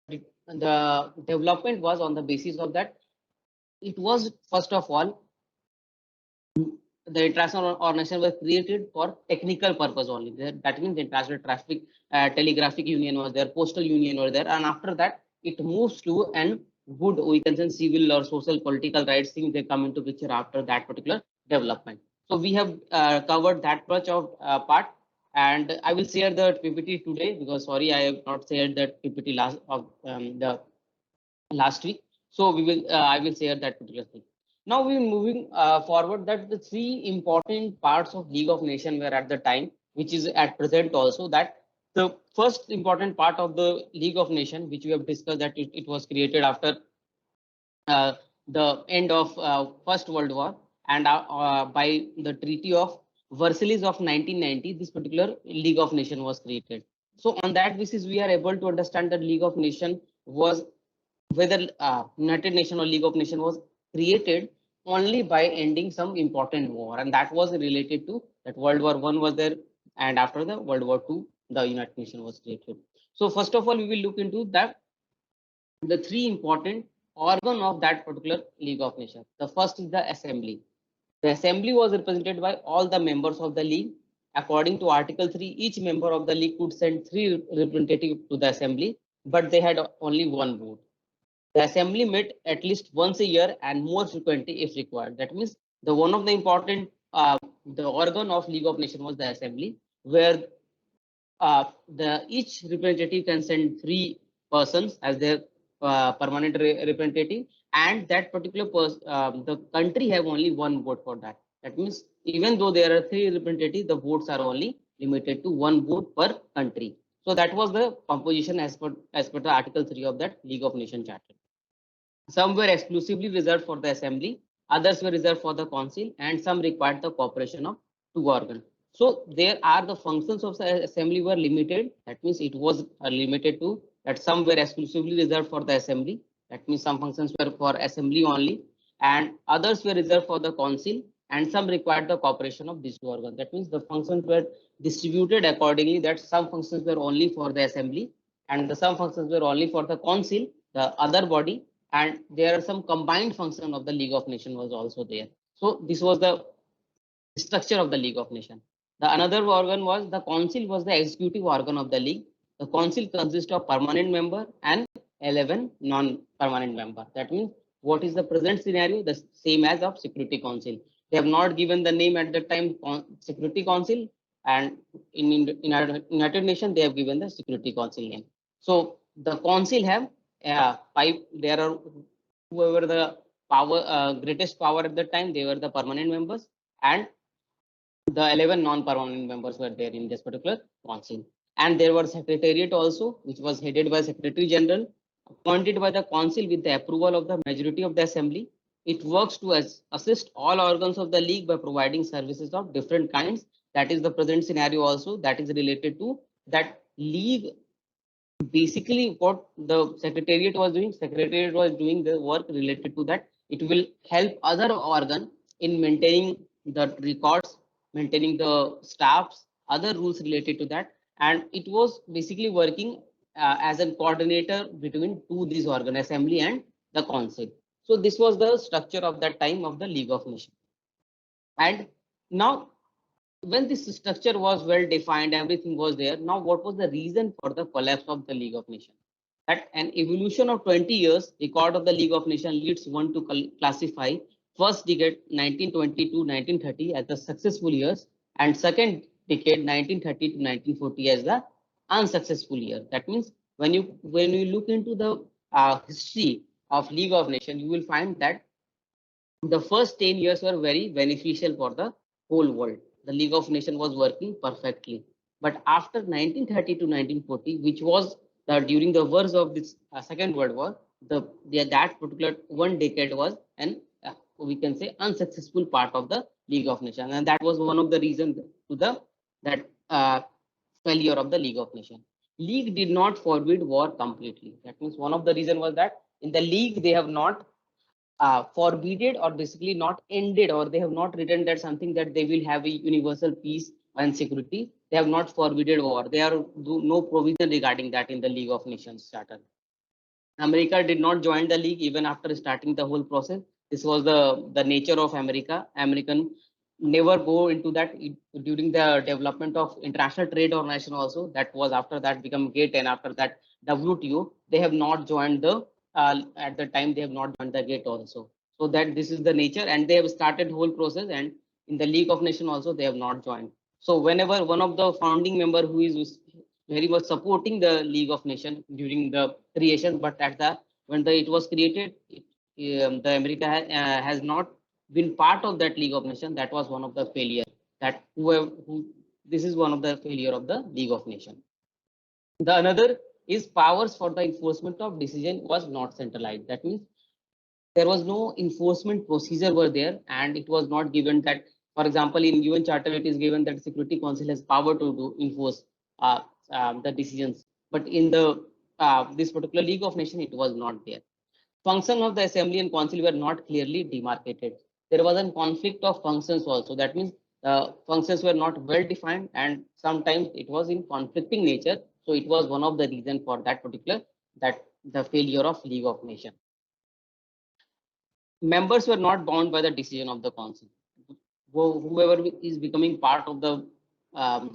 the development was on the basis of that. It was first of all the international organization was created for technical purpose only. That means the international traffic telegraphic union was there, postal union was there, and after that it moves to an good, we can say, civil or social political rights thing. They come into picture after that particular development. So we have covered that much of part, and I will share the PPT today because sorry I have not shared that PPT last of the last week. So we will I will share that particular thing. Now we're moving forward that the three important parts of League of Nations were at the time, which is at present also, that the first important part of the League of Nations, which we have discussed, that it was created after uh, the end of First World War, and by the Treaty of Versailles of 1990, this particular League of Nations was created. So on that basis, we are able to understand that League of Nations was, whether United Nations or League of Nations was created only by ending some important war, and that was related to that World War One was there, and after the World War Two, the United Nations was created. So first of all, we will look into that the three important organ of that particular League of Nations. The first is the Assembly. The Assembly was represented by all the members of the League. According to Article 3, each member of the League could send three representatives to the Assembly, but they had only one vote. The assembly met at least once a year and more frequently if required. That means the one of the important the organ of League of Nations was the assembly, where the each representative can send three persons as their permanent representative, and that particular the country have only one vote for that. That means even though there are three representatives, the votes are only limited to one vote per country. So that was the composition as per the Article 3 of that League of Nations Charter. Some were exclusively reserved for the assembly, others were reserved for the council, and some required the cooperation of two organs. So there are the functions of the assembly were limited. That means it was limited to that some were exclusively reserved for the assembly. That means some functions were for assembly only, and others were reserved for the council, and some required the cooperation of these two organs. That means the functions were distributed accordingly. That some functions were only for the assembly, and the some functions were only for the council, the other body, and there are some combined function of the League of Nations was also there. So this was the structure of the League of Nations. The another organ was the council was the executive organ of the league. The council consists of permanent member and 11 non-permanent member. That means what is the present scenario? The same as of Security Council. They have not given the name at the time Security Council, and in United Nations they have given the Security Council name. So the council have five. There are whoever the power greatest power at the time. They were the permanent members, and the 11 non-permanent members were there in this particular council. And there was secretariat also, which was headed by Secretary General, appointed by the council with the approval of the majority of the assembly. It works to assist all organs of the league by providing services of different kinds. That is the present scenario also, that is related to that league. Basically what the secretariat was doing the work related to that. It will help other organ in maintaining the records, maintaining the staffs, other rules related to that, and it was basically working as a coordinator between two these organ, assembly and the council. So this was the structure of that time of the League of Nations. And now when this structure was well defined, everything was there. Now, what was the reason for the collapse of the League of Nations? That an evolution of 20 years, record of the League of Nations leads one to classify first decade 1920 to 1930 as the successful years, and second decade 1930 to 1940 as the unsuccessful year. That means when you look into the history of League of Nations, you will find that the first 10 years were very beneficial for the whole world. The League of Nations was working perfectly. But after 1930 to 1940, which was during the wars of this Second World War, that particular one decade was an we can say unsuccessful part of the League of Nations, and that was one of the reasons to the that failure of the League of Nations. League did not forbid war completely. That means one of the reason was that in the League they have not forbidden or basically not ended, or they have not written that something that they will have a universal peace and security. They have not forbidden war. There are no provision regarding that in the League of Nations Charter. America did not join the league even after starting the whole process. This was the nature of America. American never go into that during the development of International Trade Organization also. That was after that become GATE, and after that WTO. They have not joined the at the time they have not joined the GATE also. So that this is the nature, and they have started whole process, and in the League of Nations also they have not joined. So whenever one of the founding member who is very much supporting the League of Nations during the creation, but at the it was created, the America has not been part of that League of Nations. That was one of the failure. That who this is one of the failure of the League of Nations. The another is powers for the enforcement of decision was not centralized. That means there was no enforcement procedure were there, and it was not given that, for example, in UN Charter it is given that Security Council has power to enforce uh, the decisions, but in the this particular League of Nations it was not there. Function of the Assembly and Council were not clearly demarcated. There was a conflict of functions also. That means functions were not well defined, and sometimes it was in conflicting nature. So it was one of the reasons for that particular that the failure of League of Nations. Members were not bound by the decision of the council. Whoever is becoming part of the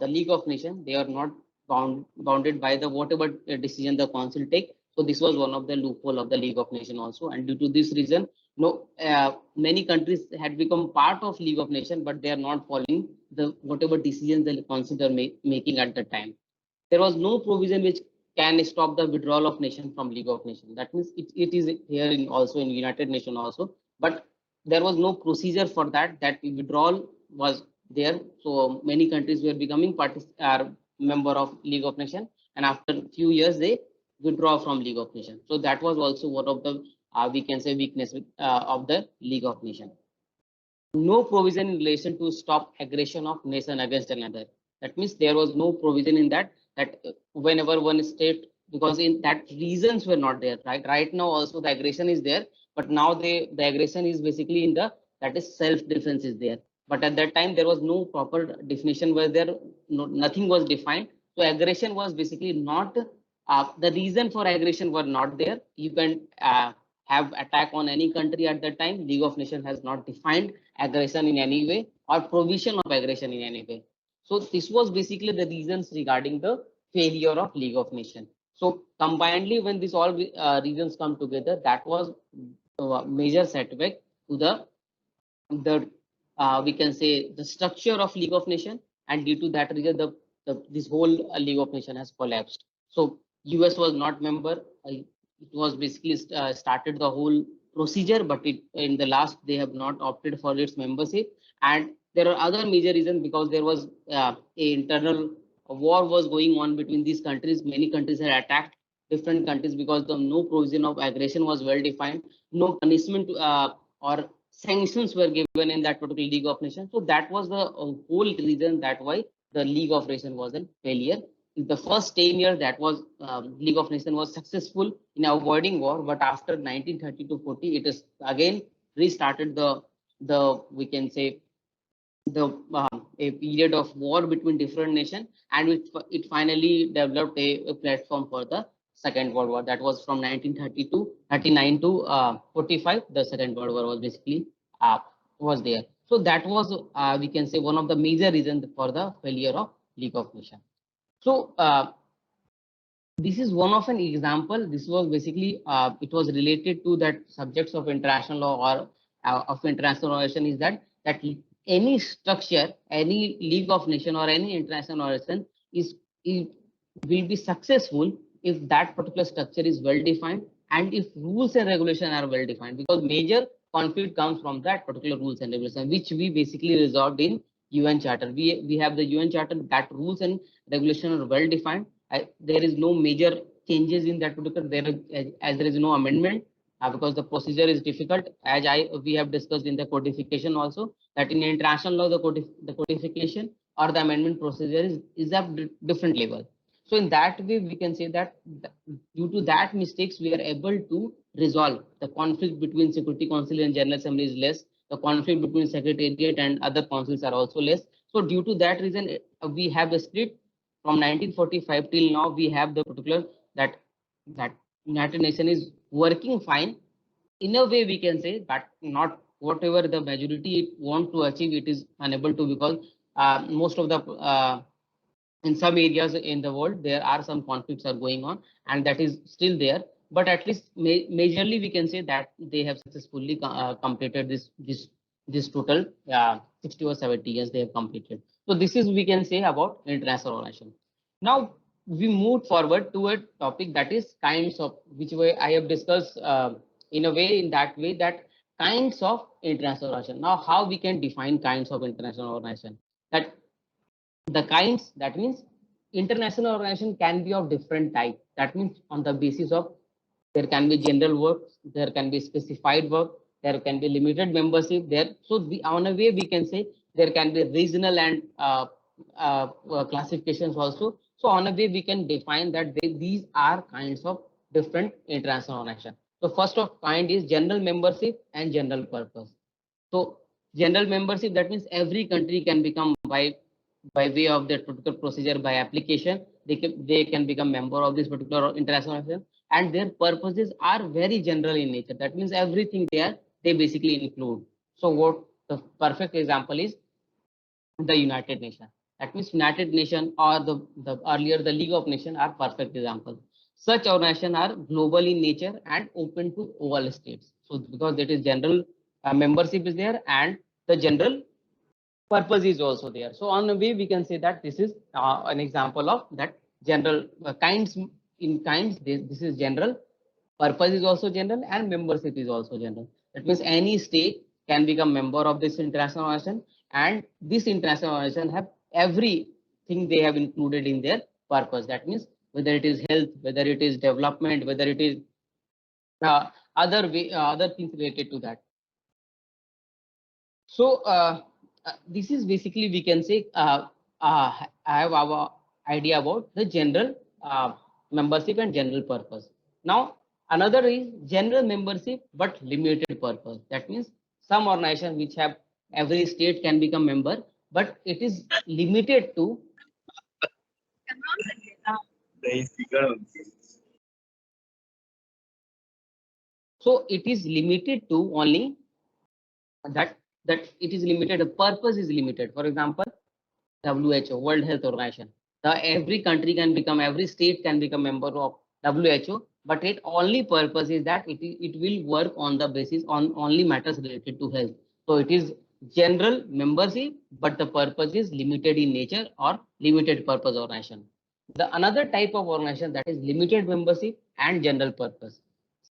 League of Nations, they are not bounded by the whatever decision the council take. So this was one of the loophole of the League of Nations also, and due to this reason, no many countries had become part of League of Nations, but they are not following the whatever decisions the council are making at the time. There was no provision which can stop the withdrawal of nation from League of Nations. That means it is here in also in United Nations also, but there was no procedure for that. That withdrawal was there. So many countries were becoming member of League of Nations, and after a few years they withdraw from League of Nations. So that was also one of the we can say weakness of the League of Nations. No provision in relation to stop aggression of nation against another. That means there was no provision in that whenever one state, because in that reasons were not there. Right now also the aggression is there, but now the aggression is basically in the that is self defense is there. But at that time there was no proper definition where there nothing was defined. So aggression was basically not the reason for aggression were not there. You can have attack on any country at that time. League of Nations has not defined aggression in any way or provision of aggression in any way. So this was basically the reasons regarding the failure of League of Nations. So combinedly, when these all reasons come together, that was a major setback to the we can say the structure of League of Nations, and due to that reason, this whole League of Nations has collapsed. So US was not member. It was basically started the whole procedure, but in the last they have not opted for its membership. And there are other major reasons, because there was a internal war was going on between these countries. Many countries had attacked different countries because the no provision of aggression was well defined. No punishment or sanctions were given in that particular League of Nations. So that was the whole reason that why the League of Nations was a failure. In the first 10 years, that was League of Nations was successful in avoiding war, but after 1930 to 40, it is again restarted the we can say the a period of war between different nations, and it finally developed a platform for the Second World War. That was from 1932 39 to 45. The Second World War was basically was there. So that was we can say one of the major reasons for the failure of League of Nations. So this is one of an example. This was basically it was related to that subjects of international law or of international relation, is that any structure, any League of Nations or any international organization is will be successful if that particular structure is well defined and if rules and regulations are well defined, because major conflict comes from that particular rules and regulations, which we basically resolved in UN Charter. We have the UN Charter, that rules and regulations are well defined. There is no major changes in that particular as there is no amendment because the procedure is difficult, as we have discussed in the codification also, that in international law the codification or the amendment procedure is a different level. So in that way we can say that due to that mistakes we are able to resolve the conflict between Security Council and General Assembly is less. The conflict between Secretariat and other councils are also less. So due to that reason we have a split from 1945 till now. We have the particular that United Nations is working fine. In a way, we can say that not whatever the majority want to achieve, it is unable to, because most of the in some areas in the world there are some conflicts are going on, and that is still there. But at least majorly we can say that they have successfully completed this total 60 or 70 years they have completed. So this is we can say about international organization. Now we move forward to a topic that is kinds of, which way I have discussed in a way, in that way, that kinds of international organization. Now how we can define kinds of international organization? That the kinds, that means international organization can be of different type. That means on the basis of, there can be general work, there can be specified work, there can be limited membership there. So on a way we can say there can be regional and classifications also. So on a way we can define that these are kinds of different international organization. So first of kind is general membership and general purpose. So general membership, that means every country can become by way of that particular procedure, by application, they can become member of this particular international organization, and their purposes are very general in nature. That means everything there they basically include. So what the perfect example is the United Nations. That means United Nations or the earlier the League of Nations are perfect examples. Such organizations are global in nature and open to all states. So because that is general membership is there, and the general purpose is also there. So on a way we can say that this is an example of that general kinds. In kinds, this is general, purpose is also general, and membership is also general. That means any state can become member of this international organization, and this international organization have everything they have included in their purpose. That means whether it is health, whether it is development, whether it is other things related to that. So this is basically we can say I have our idea about the general membership and general purpose. Now another is general membership but limited purpose. That means some organization which have every state can become member, but it is limited to. So it is limited to only that it is limited. The purpose is limited. For example, WHO, World Health Organization. Every country can become, every state can become member of WHO, but its only purpose is that it will work on the basis on only matters related to health. So it is general membership, but the purpose is limited in nature or limited purpose organization. The another type of organization that is limited membership and general purpose.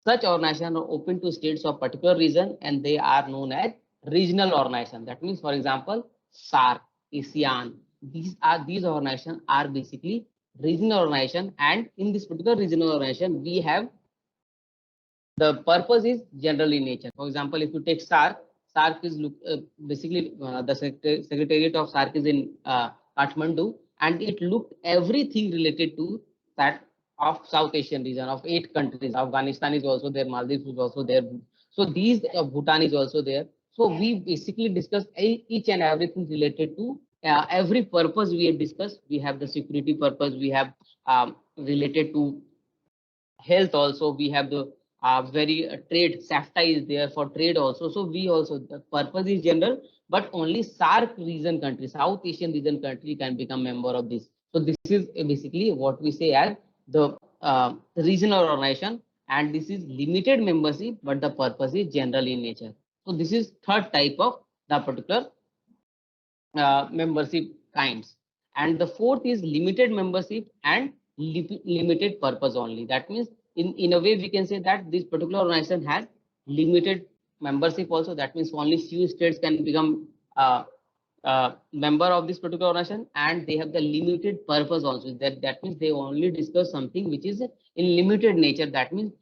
Such organizations are open to states of particular region, and they are known as regional organization. That means, for example, SAARC, ASEAN. These organizations are basically regional organization, and in this particular regional organization, we have the purpose is general in nature. For example, if you take SAARC, SAARC is basically the secretariat of SAARC is in Kathmandu, and it looked everything related to that of South Asian region of 8 countries. Afghanistan is also there, Maldives is also there. So these Bhutan is also there. So we basically discuss each and everything related to every purpose we have discussed. We have the security purpose, we have related to health also, we have the very trade, SAFTA is there for trade also. So we also, the purpose is general, but only SAARC region country, South Asian region country can become member of this. So this is basically what we say as the regional organization, and this is limited membership, but the purpose is general in nature. So this is third type of the particular membership kinds. And the fourth is limited membership and limited purpose only. That means in a way we can say that this particular organization has limited membership also. That means only few states can become member of this particular organization, and they have the limited purpose also. That means they only discuss something which is in limited nature. That means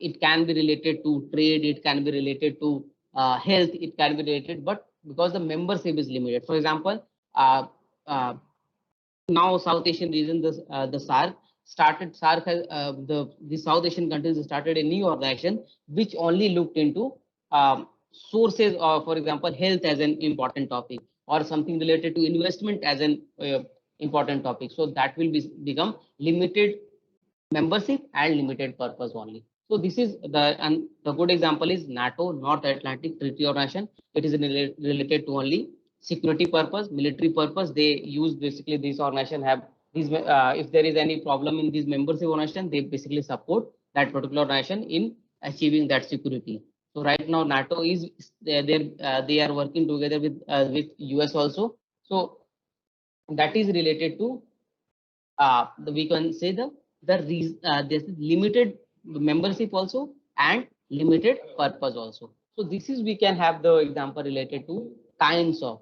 it can be related to trade, it can be related to health, it can be related, but because the membership is limited. For example, uh, now South Asian region, the SAARC started. SAARC has the South Asian countries started a new organization which only looked into sources of, for example, health as an important topic, or something related to investment as an important topic. So that will become limited membership and limited purpose only. So this is the good example is NATO, North Atlantic Treaty Organization. It is related to only security purpose, military purpose. They use basically this organization have these. If there is any problem in this membership organization, they basically support that particular organization in achieving that security. So right now NATO is they are working together with US also. So that is related to we can say this is limited membership also and limited purpose also. So this is we can have the example related to kinds of.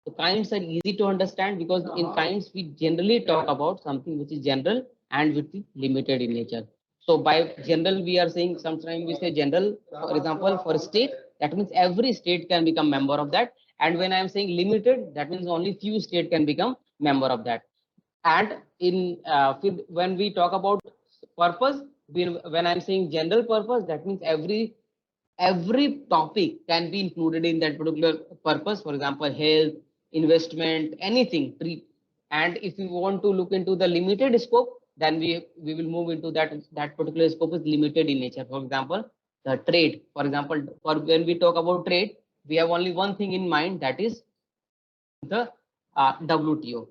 The kinds are easy to understand because in kinds we generally talk about something which is general and which is limited in nature. So by general we are saying sometimes we say general, for example, for a state, that means every state can become member of that. And when I am saying limited, that means only few state can become member of that. And in when we talk about purpose, when I'm saying general purpose, that means every topic can be included in that particular purpose. For example, health, investment, anything. And if we want to look into the limited scope, then we will move into that particular scope is limited in nature. For example, the trade. For example, for when we talk about trade, we have only one thing in mind, that is the WTO.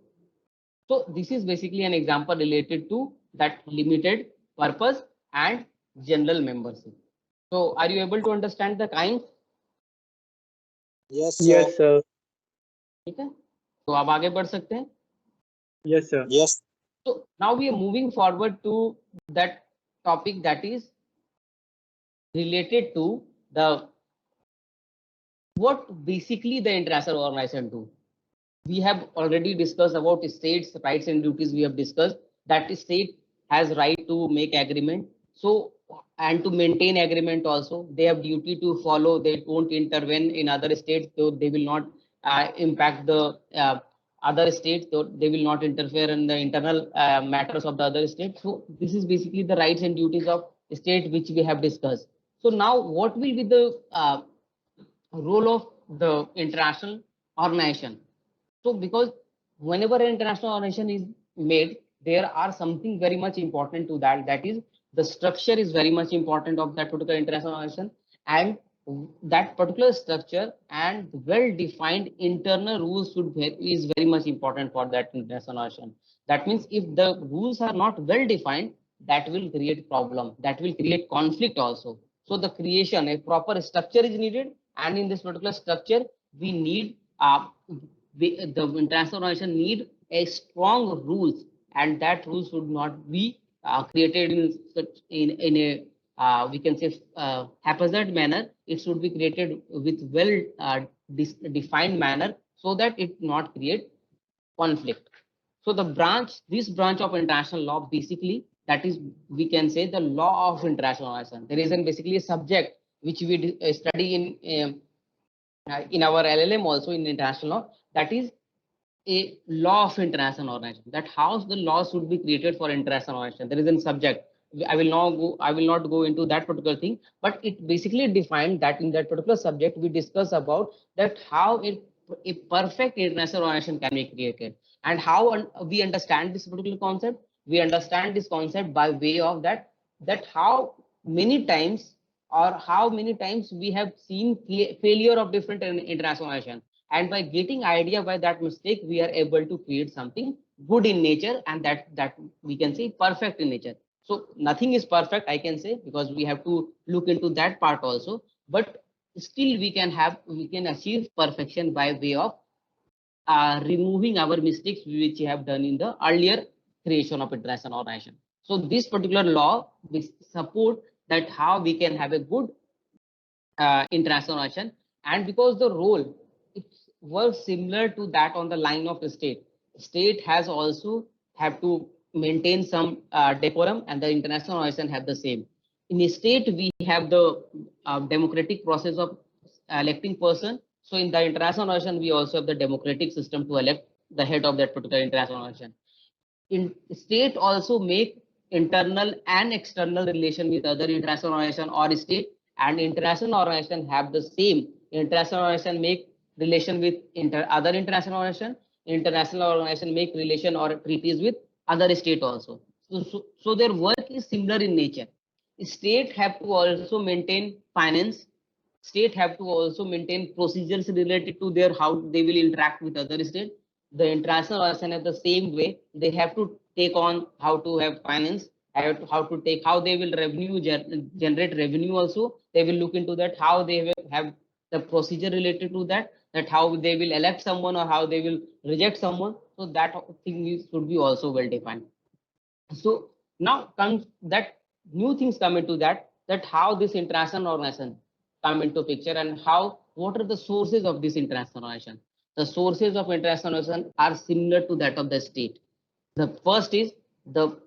So this is basically an example related to that limited purpose and general membership. So are you able to understand the kind? Yes, sir. Yes, sir. ठीक है, तो आप आगे बढ़ सकते हैं. Yes, sir. Yes. So now we are moving forward to that topic that is related to the what basically the international organization do. We have already discussed about states' rights and duties. We have discussed that state has right to make agreement. So and to maintain agreement also, they have duty to follow. They won't intervene in other states. So they will not impact the other states. So they will not interfere in the internal matters of the other states. So this is basically the rights and duties of state which we have discussed. So now what will be the role of the international organization? So because whenever an international organization is made, there are something very much important to that. That is the structure is very much important of that particular international organization, and that particular structure and well-defined internal rules is very much important for that international organization. That means if the rules are not well-defined, that will create problem. That will create conflict also. So the creation, a proper structure is needed, and in this particular structure, we need the international organization need a strong rules, and that rules should not be created in such in a we can say haphazard manner. It should be created with well defined manner so that it not create conflict. So this branch of international law, basically, that is, we can say the law of international organization. There is basically a subject which we study in our LLM also in international law, that is a law of international organization. That how the law should be created for international organization. There is a subject. I will not go into that particular thing, but it basically defined that in that particular subject we discuss about that how a perfect international organization can be created, and how we understand this particular concept. We understand this concept by way of that how many times how many times we have seen failure of different international organizations, and by getting idea by that mistake we are able to create something good in nature, and that we can say perfect in nature. So nothing is perfect, I can say, because we have to look into that part also, but still we can achieve perfection by way of removing our mistakes which we have done in the earlier creation of international organization. So this particular law will support that how we can have a good international organization, and because the role it works similar to that on the line of the state has also have to maintain some decorum, and the international organization have the same. In a state we have the democratic process of electing person. So in the international organization we also have the democratic system to elect the head of that particular international organization. In state also make internal and external relation with other international organization or state, and international organization have the same. International organization make relation with other international organization. International organization make relation or treaties with other state also. So their work is similar in nature. State have to also maintain finance. State have to also maintain procedures related to their how they will interact with other state. The international organization have the same way. They have to take on how to have finance, how to take how they will generate revenue also. They will look into that how they will have the procedure related to that, that how they will elect someone or how they will reject someone. So that should be also well defined. So now comes that new things come into that, that how this international organization come into picture and how what are the sources of this international organization. The sources of international organization are similar to that of the state. The first is the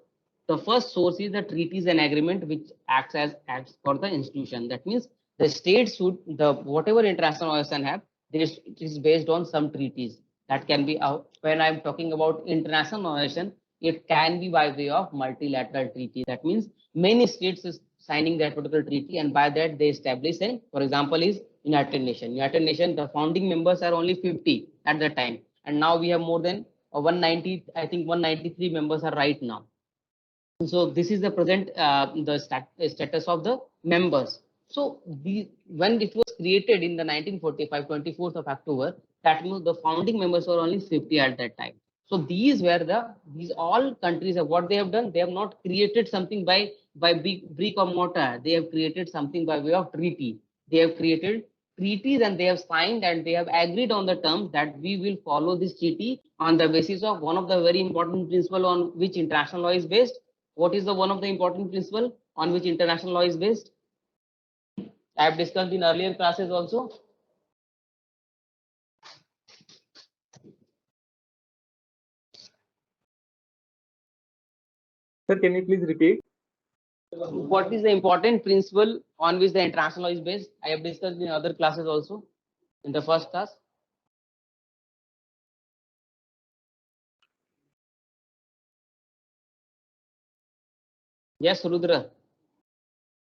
first source is the treaties and agreement which acts for the institution. That means the states should the whatever international organization have, it is based on some treaties. That can be when I'm talking about international organization, it can be by way of multilateral treaty. That means many states is signing that particular treaty, and by that they establish a, for example, is United Nations. United Nations, the founding members are only 50 at the time, and now we have more than 190, I think 193 members are right now. So this is the present status of the members. So when it was created in the 1945, 24th of October, that means the founding members were only 50 at that time. So these all countries have what they have done. They have not created something by brick or mortar. They have created something by way of treaty. They have created treaties and they have signed and they have agreed on the terms that we will follow this treaty on the basis of one of the very important principle on which international law is based. What is the one of the important principle on which international law is based? I have discussed in earlier classes also. Sir, can you please repeat? What is the important principle on which the international law is based? I have discussed in other classes also, in the first class. Yes, Rudra.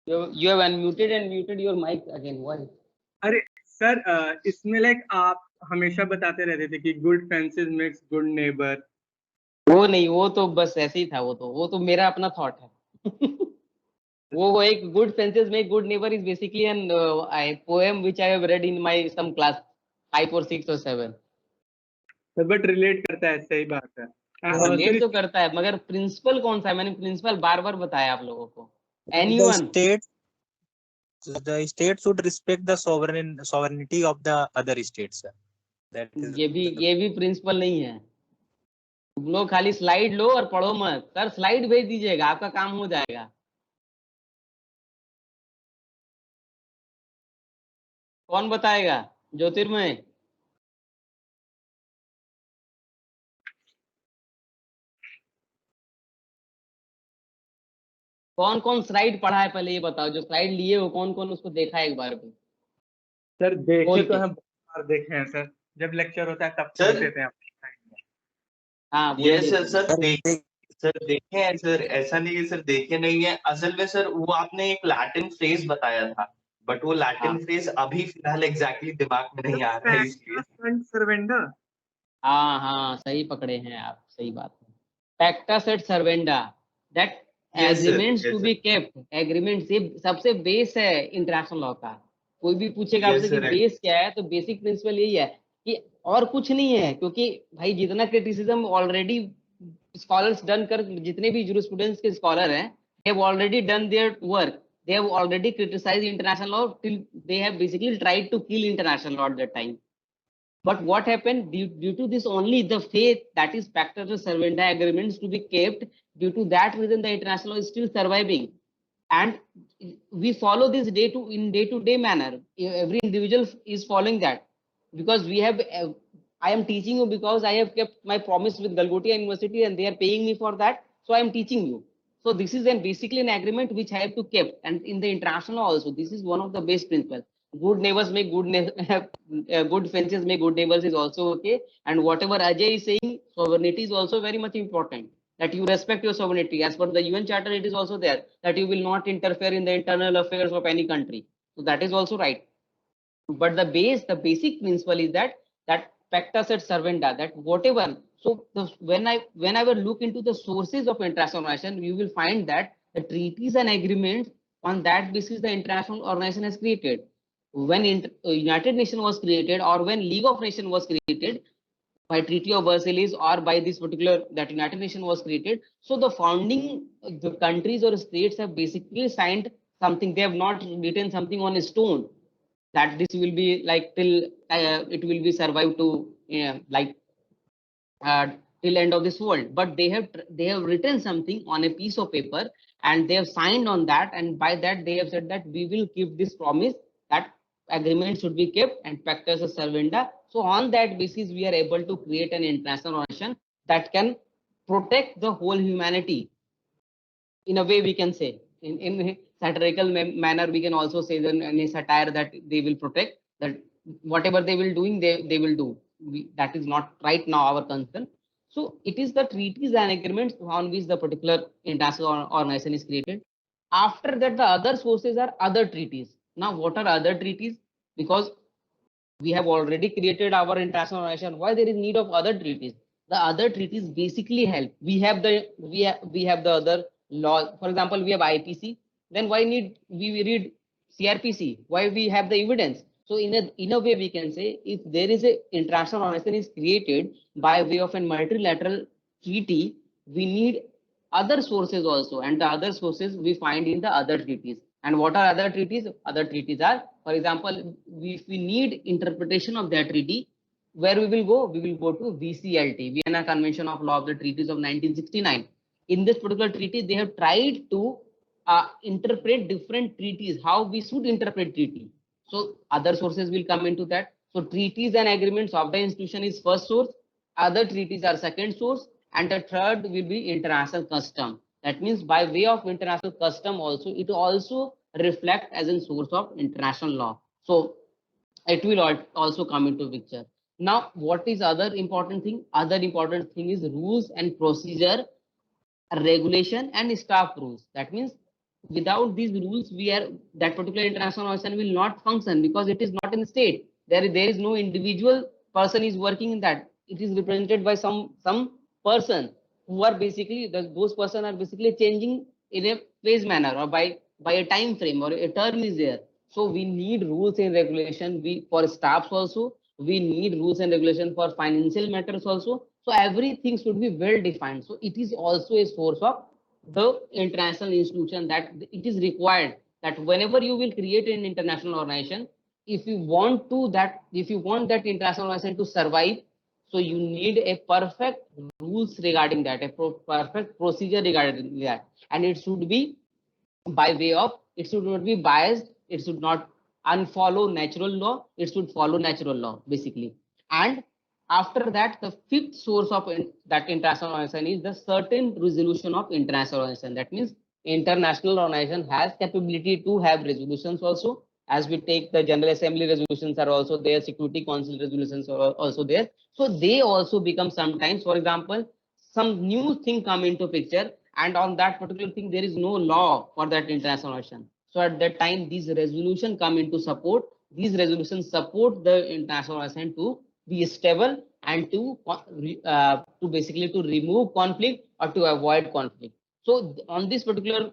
You have unmuted and muted your mic again. Why? अरे sir, इसमें like आप हमेशा बताते रहते थे कि good fences makes good neighbour. वो नहीं, वो तो बस ऐसे ही था. वो तो मेरा अपना थॉट है. वो एक good fences make good neighbour is basically an poem which I have read in my some class 5 or 6 or 7. But relate करता है, सही बात है. रिलेट तो करता है, मगर प्रिंसिपल कौन सा है? मैंने प्रिंसिपल बार बार बताया आप लोगों को. Anyone the state should respect the sovereignty of the other states. That is ये भी प्रिंसिपल नहीं है. तुम लोग खाली स्लाइड लो और पढ़ो मत. सर स्लाइड भेज दीजिएगा, आपका काम हो जाएगा. कौन बताएगा? ज्योतिर्मय. कौन कौन स्लाइड पढ़ा है पहले ये बताओ. जो स्लाइड लिए हो कौन कौन उसको देखा है एक बार भी? सर देखे तो हम बहुत बार देखे हैं सर, जब लेक्चर होता है तब पूछते हैं. हाँ यस सर देखे हैं सर. ऐसा नहीं है सर देखे नहीं है. असल में सर वो आपने एक लैटिन फ्रेज बताया था, बट वो लैटिन फ्रेज अभी फिलहाल एग्जैक्टली दिमाग में नहीं आ रहा है, इसलिए सर्वेंडा. हाँ सही पकड़े हैं आप, सही बात है. पैक्टा सेट सर्वेंडा, that agreements to be kept. Agreement से सबसे बेस है इंटरनेशनल लॉ का. कोई भी पूछेगा आपसे कि बेस क्या है, तो बेसिक प्रिंसिपल यही है कि और कुछ नहीं है. क्योंकि भाई जितना क्रिटिसिज्म ऑलरेडी स्कॉलर्स डन कर, जितने भी जूरिस्प्रूडेंस के स्कॉलर हैं, they have already done their work. They have already criticized international law till they have basically tried to kill international law at that time. But what happened due to this only the faith that is pacta servanda agreements to be kept, due to that reason the international law is still surviving, and we follow this day-to-day manner. Every individual is following that, because we have I am teaching you because I have kept my promise with Galgotia University and they are paying me for that, so I am teaching you. So this is basically an agreement which I have to keep, and in the international also this is one of the base principles. Good neighbors make good fences make good neighbors is also okay. And whatever Ajay is saying, sovereignty is also very much important, that you respect your sovereignty. As per the UN Charter, it is also there that you will not interfere in the internal affairs of any country. So that is also right. But the basic principle is that pacta sed servanda, that whatever. So whenever look into the sources of international organization, you will find that the treaties and agreements, on that basis the international organization has created. When United Nations was created, or when League of Nations was created, by Treaty of Versailles, or by this particular that United Nations was created. So the founding the countries or states have basically signed something. They have not written something on a stone that this will be like till it will be survived to like uh, till end of this world. But they have written something on a piece of paper, and they have signed on that, and by that they have said that we will keep this promise, that agreement should be kept and pacta sunt servanda. So on that basis we are able to create an international organization that can protect the whole humanity. In a way we can say, in a satirical manner we can also say that in a satire, that they will protect, that whatever they will doing, they will do. That is not right now our concern. So it is the treaties and agreements on which the particular international organization is created. After that, the other sources are other treaties. Now what are other treaties? Because we have already created our international organization, why there is need of other treaties? The other treaties basically help. We have the other law. For example, we have IPC. Then why need we read CRPC? Why we have the evidence? So in a way we can say, if there is a international organization is created by way of a multilateral treaty, we need other sources also, and the other sources we find in the other treaties. And what are other treaties? Other treaties are, for example, if we need interpretation of that treaty, where we will go? We will go to VCLT, Vienna Convention of Law of the Treaties of 1969. In this particular treaty, they have tried to interpret different treaties, how we should interpret treaty. So other sources will come into that. So treaties and agreements of the institution is first source, other treaties are second source, and the third will be international custom. That means by way of international custom also, it also reflect as a source of international law. So it will also come into picture. Now, what is other important thing? Other important thing is rules and procedure, regulation and staff rules. That means without these rules, that particular international organization will not function, because it is not in the state. There is no individual person is working in that. It is represented by some person who are basically, those person are basically changing in a phase manner, or by a time frame, or a term is there. So we need rules and regulation. For staffs also, we need rules and regulation for financial matters also. So everything should be well defined. So it is also a source of the international institution, that it is required that whenever you will create an international organization, if you want that international organization to survive, so you need a perfect rules regarding that, a perfect procedure regarding that, and it should be by way of, it should not be biased, it should not unfollow natural law, it should follow natural law basically. And after that, the fifth source of that international organization is the certain resolution of international organization. That means international organization has capability to have resolutions also. As we take the General Assembly resolutions are also there, Security Council resolutions are also there. So they also become sometimes, for example, some new thing come into picture, and on that particular thing there is no law for that international organization. So at that time, these resolutions come into support. These resolutions support the international organization to be stable and to basically to remove conflict or to avoid conflict. So on this particular,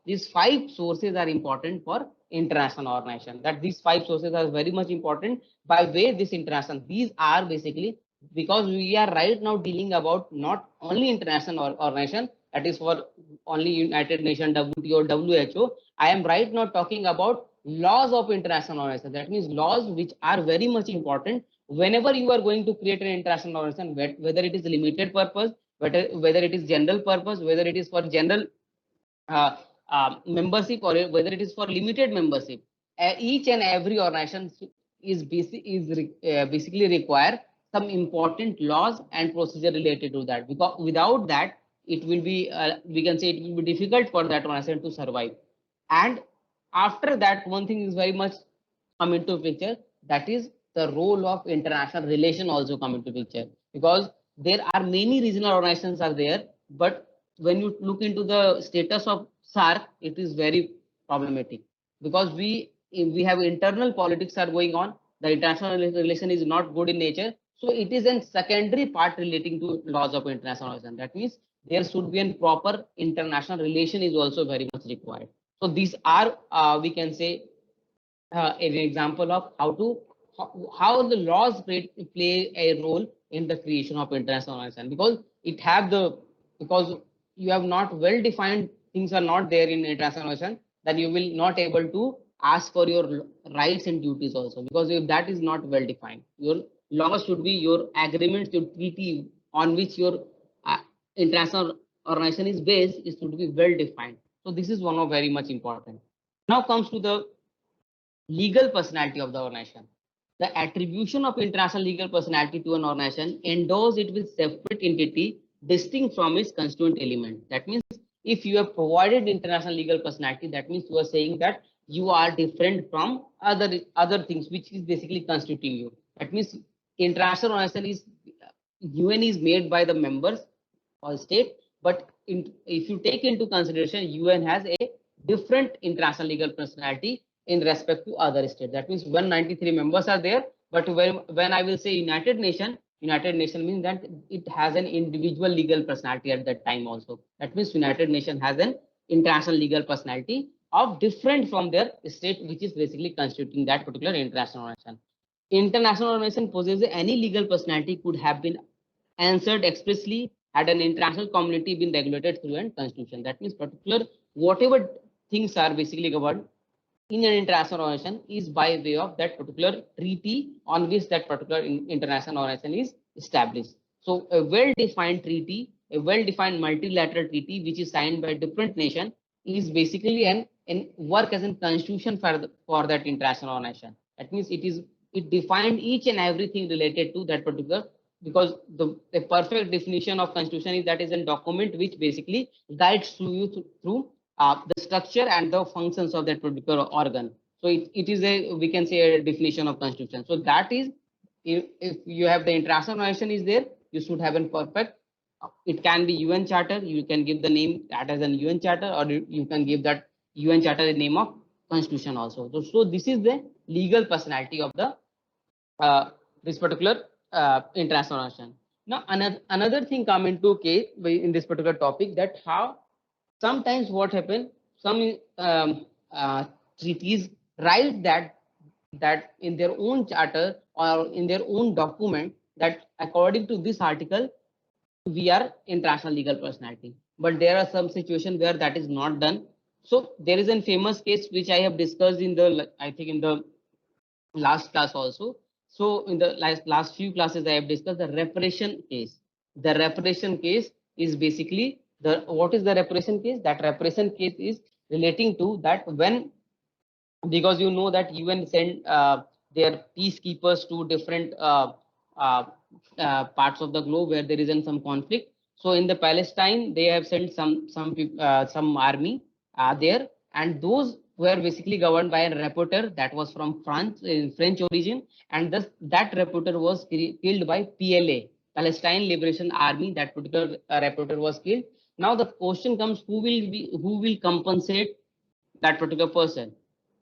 these five sources are important for international organization. That these five sources are very much important by way this international. These are basically, because we are right now dealing about not only international organization, that is for only United Nations, WTO, WHO. I am right now talking about laws of international organization. That means laws which are very much important whenever you are going to create an international organization, whether it is limited purpose, whether it is general purpose, whether it is for general uh, membership, or whether it is for limited membership. Each and every organization is basically require some important laws and procedure related to that, because without that it will be we can say it will be difficult for that organization to survive. And after that, one thing is very much come into picture, that is the role of international relation also come into picture, because there are many regional organizations are there, but when you look into the status of SAARC, it is very problematic, because we have internal politics are going on. The international relation is not good in nature. So it is a secondary part relating to laws of international organization. That means there should be a proper international relation is also very much required. So these are, we can say, an example of how the laws play a role in the creation of international organization, because it have the, because you have not well defined things are not there in international organization, then you will not able to ask for your rights and duties also, because if that is not well defined, your laws should be your agreements, your treaty on which your international organization is based, it should be well defined. So this is one of very much important. Now comes to the legal personality of the organization. The attribution of international legal personality to an organization endows it with separate entity distinct from its constituent element. That means if you have provided international legal personality, that means you are saying that you are different from other things which is basically constituting you. That means international organization is, UN is made by the members or state, but if you take into consideration, UN has a different international legal personality in respect to other states. That means 193 members are there, but when I will say United Nation means that it has an individual legal personality at that time also. That means United Nation has an international legal personality of different from their state, which is basically constituting that particular international organization. International organization possesses any legal personality could have been answered expressly had an international community been regulated through a constitution. That means particular whatever things are basically governed in an international organization is by way of that particular treaty on which that particular international organization is established. So a well-defined treaty, a well-defined multilateral treaty which is signed by different nation is basically an work as a constitution for that international organization. That means it defined each and everything related to that particular, because the perfect definition of constitution is that is a document which basically guides you through the structure and the functions of that particular organ. So it is a, we can say, a definition of constitution. So that is, if you have the international organization is there, you should have a perfect, it can be UN charter, you can give the name that as an UN charter, or you can give that UN charter the name of constitution also. So this is the legal personality of the this particular international organization. Now another thing come into case in this particular topic, that how sometimes what happen, some treaties write that in their own charter or in their own document that according to this article we are international legal personality, but there are some situations where that is not done. So there is a famous case which I have discussed in the, I think in the last class also. So in the last few classes I have discussed the reparation case. The reparation case is basically what is the reparation case? That reparation case is relating to that when, because you know that UN send their peacekeepers to different parts of the globe where there isn't some conflict. So in the Palestine they have sent some army there, and those were basically governed by a reporter that was from France, in French origin, and that reporter was killed by PLA, Palestine Liberation Army. That particular reporter was killed. Now the question comes, who will compensate that particular person?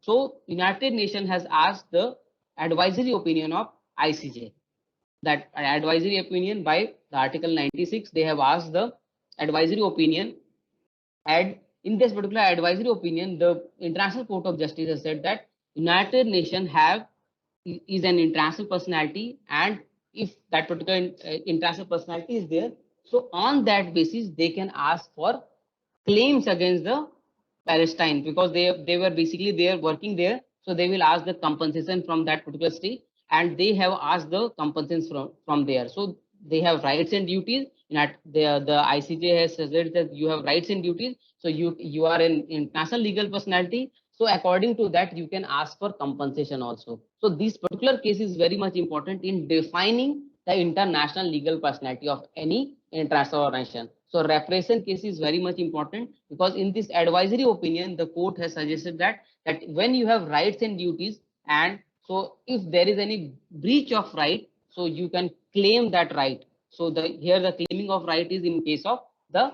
So United Nations has asked the advisory opinion of ICJ. That advisory opinion by the Article 96, they have asked the advisory opinion, and in this particular advisory opinion, the International Court of Justice has said that United Nations is an international personality, and if that particular international personality is there, so on that basis they can ask for claims against the Palestine, because they were basically there working there, so they will ask the compensation from that particular state, and they have asked the compensation from there. So they have rights and duties. The ICJ has said that you have rights and duties, so you are an international legal personality, so according to that you can ask for compensation also. So this particular case is very much important in defining the international legal personality of any international organization. So reparation case is very much important, because in this advisory opinion the court has suggested that when you have rights and duties, and so if there is any breach of right, so you can claim that right. So here the claiming of right is in case of the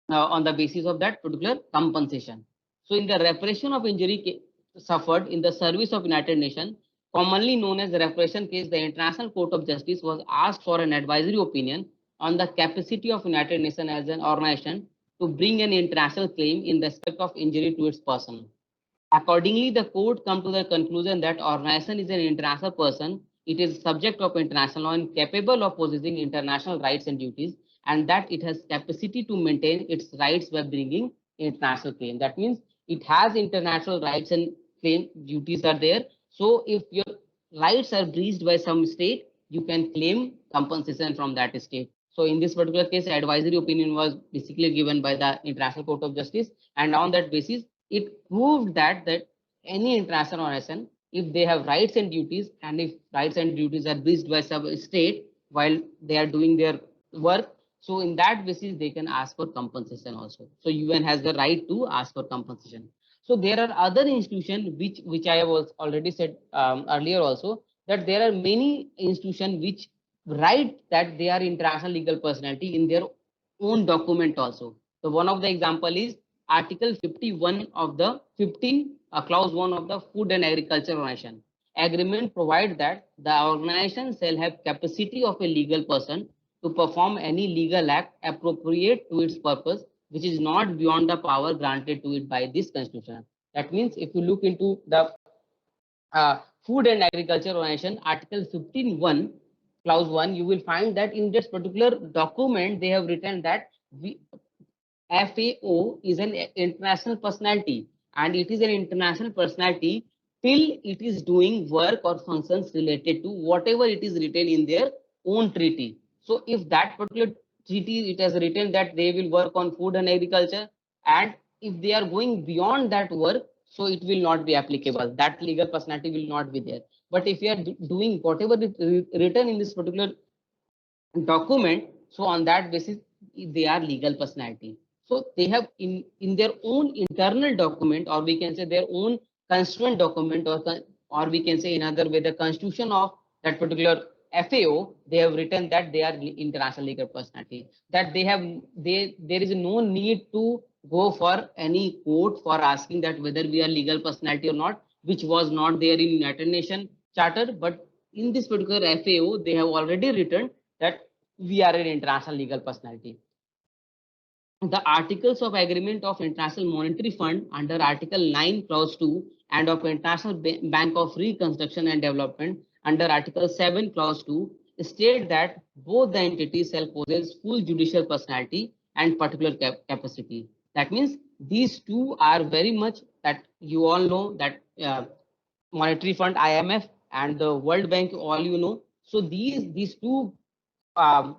on the basis of that particular compensation. So in the reparation of injury suffered in the service of United Nations, commonly known as the reparation case, the International Court of Justice was asked for an advisory opinion on the capacity of United Nations as an organization to bring an international claim in respect of injury to its person. Accordingly, the court come to the conclusion that organization is an international person, it is subject of international law and capable of possessing international rights and duties, and that it has capacity to maintain its rights by bringing international claim. That means it has international rights and claim duties are there. So if your rights are breached by some state, you can claim compensation from that state. So in this particular case, advisory opinion was basically given by the International Court of Justice, and on that basis, it proved that any international organization, if they have rights and duties, and if rights and duties are breached by some state while they are doing their work, so in that basis they can ask for compensation also. So UN has the right to ask for compensation. So there are other institutions which I have already said earlier also, that there are many institutions which write that they are international legal personality in their own document also. So one of the example is Article 51 of the 15 clause 1 of the Food and Agriculture Organization. Agreement provides that the organization shall have capacity of a legal person to perform any legal act appropriate to its purpose, which is not beyond the power granted to it by this constitution. That means if you look into the Food and Agriculture Organization, Article 15(1), Clause 1, you will find that in this particular document, they have written that FAO is an international personality, and it is an international personality till it is doing work or functions related to whatever it is written in their own treaty. So if that particular treaty, it has written that they will work on food and agriculture, and if they are going beyond that work, so it will not be applicable. That legal personality will not be there. But if you are doing whatever is written in this particular document, so on that basis, they are legal personality. So they have in their own internal document, or we can say their own constituent document, or we can say in other way, the constitution of that particular FAO, they have written that they are international legal personality. That there is no need to go for any court for asking that whether we are legal personality or not, which was not there in United Nations Charter. But in this particular FAO, they have already written that we are an international legal personality. The Articles of Agreement of International Monetary Fund under Article 9, Clause 2, and of International Bank of Reconstruction and Development under Article 7, Clause 2, state that both the entities shall possess full judicial personality and particular capacity. That means these two are very much, that you all know that Monetary Fund, IMF, and the World Bank, all you know. So these two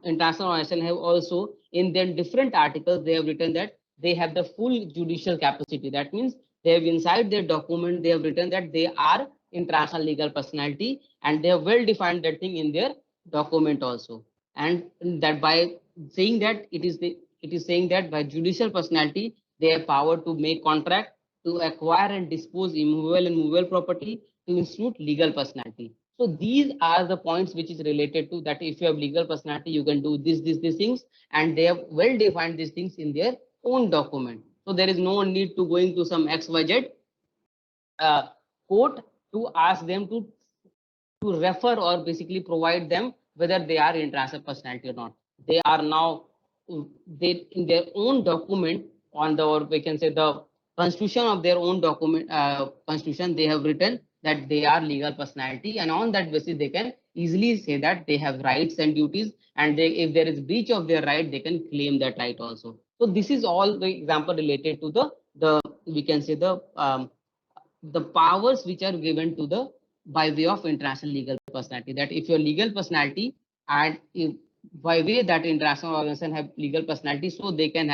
international organizations have also in their different articles, they have written that they have the full judicial capacity. That means they have inside their document, they have written that they are international legal personality, and they have well defined that thing in their document also. And that by saying that it is saying that by judicial personality, they have power to make contract, to acquire and dispose immovable and movable property, to institute legal personality. So these are the points which is related to that. If you have legal personality, you can do these things, and they have well defined these things in their own document. So there is no need to going to some XYZ court to ask them to refer or basically provide them whether they are international personality or not. They are now they in their own document on the, or we can say the constitution of their own document constitution, they have written that they are legal personality, and on that basis they can easily say that they have rights and duties, and if there is breach of their right, they can claim that right also. So this is all the example related to the we can say the powers which are given to the by way of international legal personality. That if your legal personality, and if by way that international organization have legal personality, so they can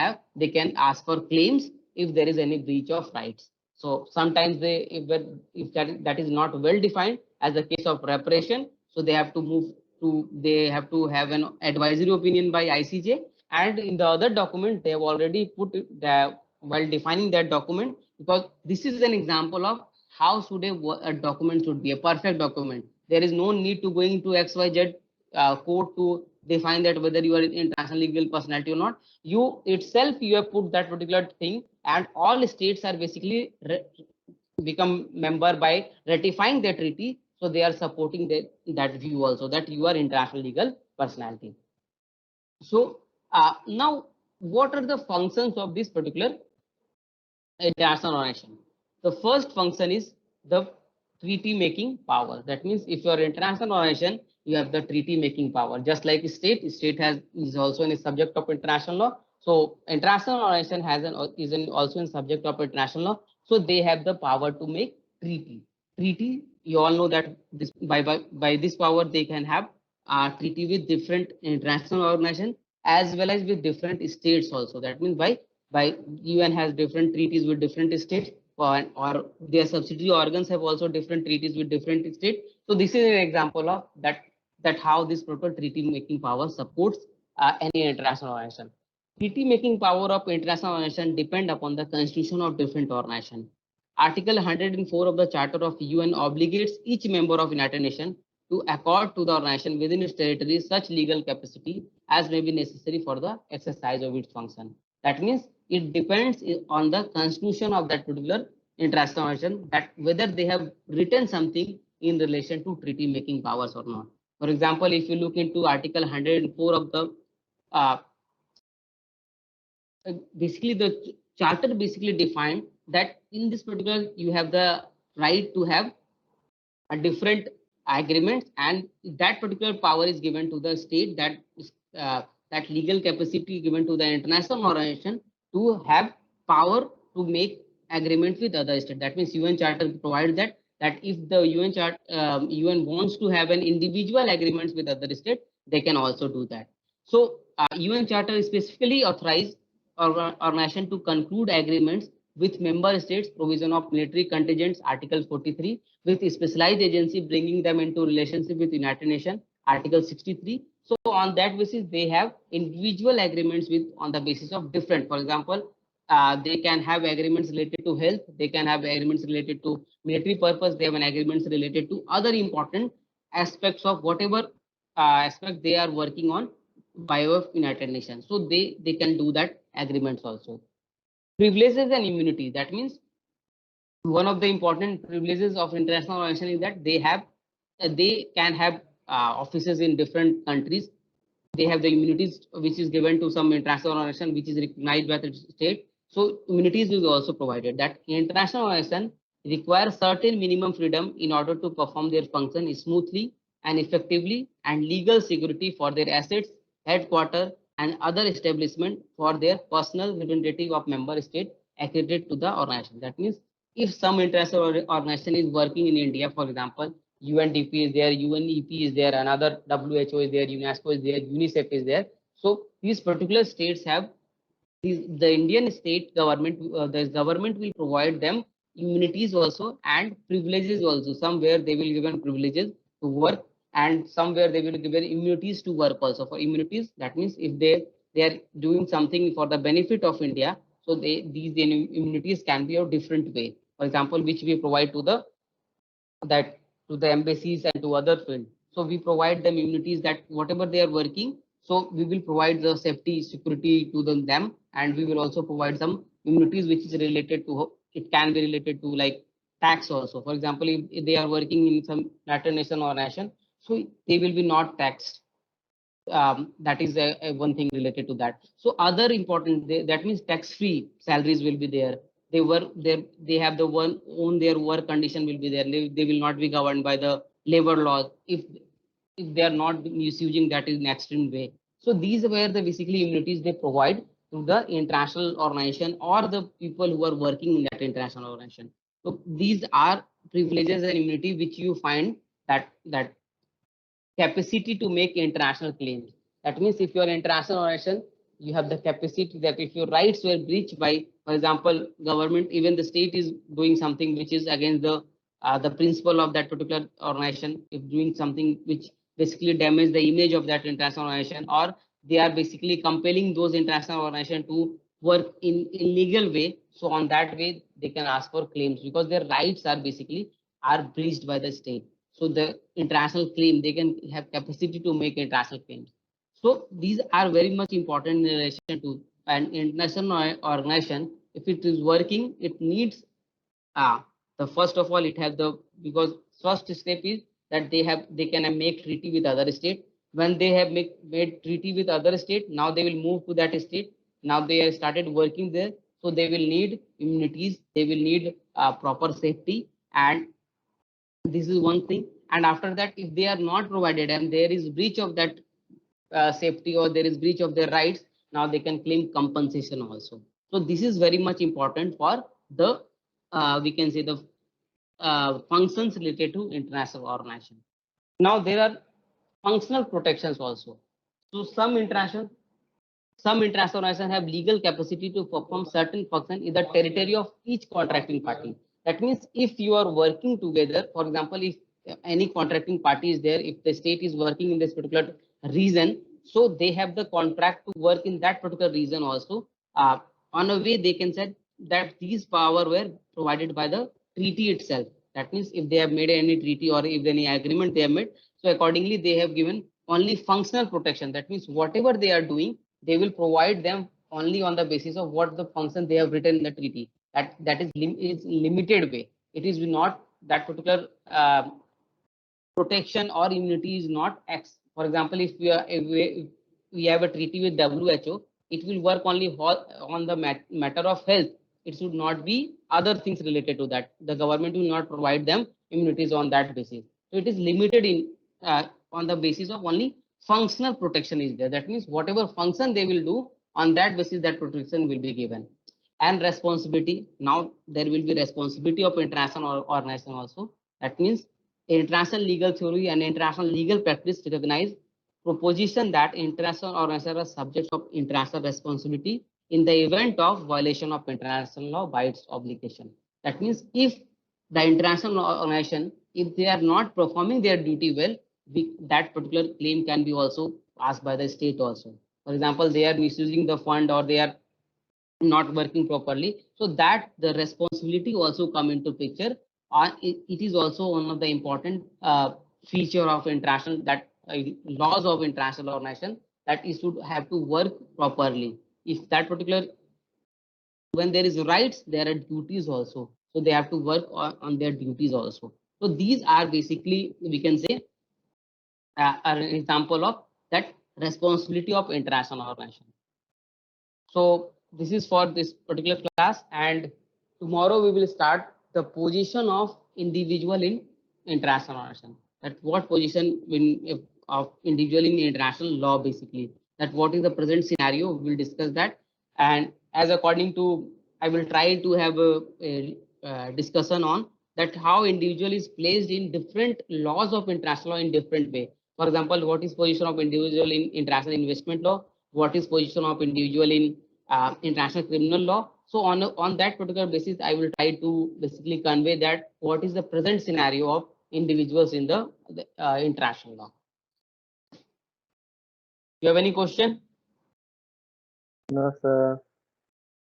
ask for claims if there is any breach of rights. So sometimes if that is not well defined, as the case of reparation, so they have to have an advisory opinion by ICJ, and in the other document they have already put while defining that document, because this is an example of how should a document should be a perfect document. There is no need to going to XYZ court to define that whether you are an international legal personality or not. You itself, you have put that particular thing, and all states are basically become member by ratifying the treaty. So they are supporting that view also, that you are international legal personality. So now, what are the functions of this particular international organization? The first function is the treaty making power. That means if you are international organization, you have the treaty making power. Just like state is also in a subject of international law. So international organization is also in subject of international law. So they have the power to make treaty. Treaty, you all know that this by this power they can have treaty with different international organization as well as with different states also. That means by UN has different treaties with different states, or their subsidiary organs have also different treaties with different states. So this is an example of that how this proper treaty making power supports any international organization. Treaty making power of international organization depend upon the constitution of different organization. Article 104 of the Charter of UN obligates each member of United Nations to accord to the organization within its territory such legal capacity as may be necessary for the exercise of its function. That means it depends on the constitution of that particular international organization, that whether they have written something in relation to treaty making powers or not. For example, if you look into Article 104 of the basically the charter basically defined that in this particular you have the right to have a different agreements, and that particular power is given to the state, that legal capacity given to the international organization to have power to make agreements with other states. That means UN Charter provides that if the UN wants to have an individual agreements with other states, they can also do that. So UN Charter specifically authorized organization to conclude agreements with member states, provision of military contingents, Article 43, with specialized agency bringing them into relationship with United Nations, Article 63. So on that basis, they have individual agreements with on the basis of different. For example, they can have agreements related to health. They can have agreements related to military purpose. They have an agreements related to other important aspects of whatever aspect they are working on by way of United Nations. So they can do that agreements also. Privileges and immunity. That means one of the important privileges of international organization is that they can have offices in different countries. They have the immunities which is given to some international organization which is recognized by the state. So immunities is also provided. That international organization require certain minimum freedom in order to perform their function smoothly and effectively, and legal security for their assets, headquarters, and other establishment for their personal representative of member state accredited to the organization. That means if some international organization is working in India, for example, UNDP is there, UNEP is there, another WHO is there, UNESCO is there, UNICEF is there. So these particular states have the Indian state government, the government will provide them immunities also and privileges also. Somewhere they will given privileges to work, and somewhere they will given immunities to work also. For immunities, that means if they are doing something for the benefit of India, so these immunities can be a different way. For example, which we provide to the embassies and to other field. So we provide them immunities that whatever they are working, so we will provide the safety security to them, and we will also provide some immunities which is related to, it can be related to like tax also. For example, if they are working in some United Nations organization, so they will be not taxed. That is a one thing related to that. So other important, that means tax-free salaries will be there. They have the one own their work condition will be there. They will not be governed by the labor laws if they are not misusing that in an extreme way. So these were the basically immunities they provide to the international organization or the people who are working in that international organization. So these are privileges and immunity which you find that capacity to make international claims. That means if you are an international organization, you have the capacity that if your rights were breached by, for example, government, even the state is doing something which is against the principle of that particular organization, if doing something which basically damage the image of that international organization, or they are basically compelling those international organizations to work in illegal way. So on that way, they can ask for claims because their rights are basically are breached by the state. So the international claim, they can have capacity to make international claims. So these are very much important in relation to an international organization. If it is working, it needs the first of all, it has the, because first step is that they can make treaty with other state. When they have made treaty with other state, now they will move to that state. Now they have started working there, so they will need immunities, they will need proper safety, and this is one thing. And after that, if they are not provided and there is breach of that safety, or there is breach of their rights, now they can claim compensation also. So this is very much important for the we can say the functions related to international organization. Now there are functional protections also. So some international organizations have legal capacity to perform certain function in the territory of each contracting party. That means if you are working together, for example, if any contracting party is there, if the state is working in this particular region, so they have the contract to work in that particular region also. On a way, they can say that these power were provided by the treaty itself. That means if they have made any treaty or if any agreement they have made, so accordingly they have given only functional protection. That means whatever they are doing, they will provide them only on the basis of what the function they have written in the treaty. That is limited way. It is not that particular protection or immunity is not X. For example, if we have a treaty with WHO, it will work only on the matter of health. It should not be other things related to that. The government will not provide them immunities on that basis. So it is limited in on the basis of only functional protection is there. That means whatever function they will do, on that basis that protection will be given. And responsibility, now there will be responsibility of international organization also. That means international legal theory and international legal practice recognize proposition that international organizations are subject of international responsibility in the event of violation of international law by its obligation. That means if the international organization, if they are not performing their duty well, that particular claim can be also asked by the state also. For example, they are misusing the fund or they are not working properly, so that the responsibility also come into picture. It is also one of the important feature of international, that laws of international organization, that it should have to work properly. If that particular, when there is rights, there are duties also, so they have to work on their duties also. So these are basically, we can say, an example of that responsibility of international organization. So this is for this particular class, and tomorrow we will start the position of individual in international organization. That what position of individual in international law, basically. That what is the present scenario, we will discuss that. And as according to, I will try to have a discussion on that how individual is placed in different laws of international law in different way. For example, what is position of individual in international investment law? What is position of individual in international criminal law? So on that particular basis, I will try to basically convey that what is the present scenario of individuals in the international law. You have any question? No, sir.